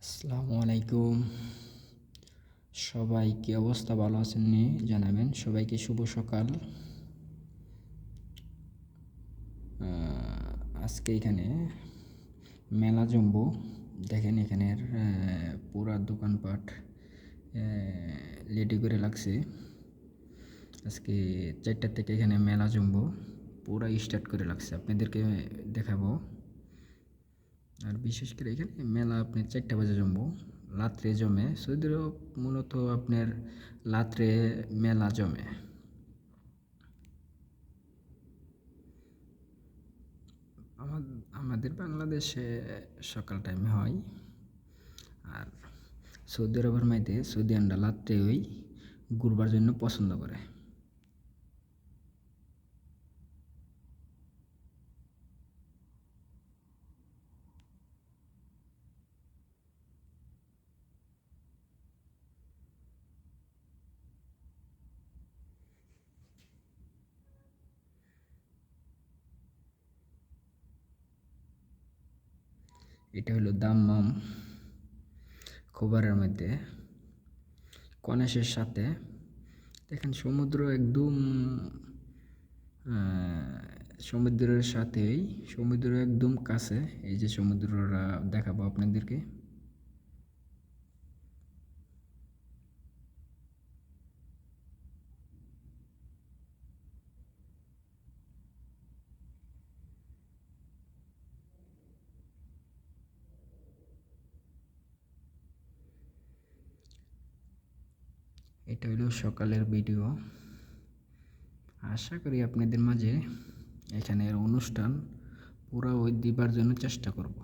আসসালামু আলাইকুম। সবাই কি অবস্থা, ভালো আছেন নি জানাবেন। সবাইকে শুভ সকাল। আজকে এখানে মেলা জমবো। দেখেন এখানের পুরা দোকানপাট রেডি করে লাগছে। আজকে 4টা থেকে এখানে মেলা জমবো, পুরা স্টার্ট করে লাগছে, আপনাদেরকে দেখাবো। আর বিশেষ করে এখানে মেলা আপনি 4টা বাজে জমবো, রাত্রে জমে। সৌদি আরব মূলত আপনার রাত্রে মেলা জমে। আমাদের বাংলাদেশে সকাল টাইমে হয়, আর সৌদি আরবের মাইতে সৌদিয়ানরা রাত্রে ওই ঘুরবার জন্য পছন্দ করে। এটা হলো দাম্মাম, খোবারের মধ্যে কনেশের সাথে। দেখেন সমুদ্র একদম সমুদ্রের সাথেই, সমুদ্র একদম কাছে। এই যে সমুদ্রটা দেখাবো আপনাদেরকে। এটা হলো সকালের ভিডিও। আশা করি আপনাদের মাঝে এখানের অনুষ্ঠান পুরো ওই দিবার জন্য চেষ্টা করব।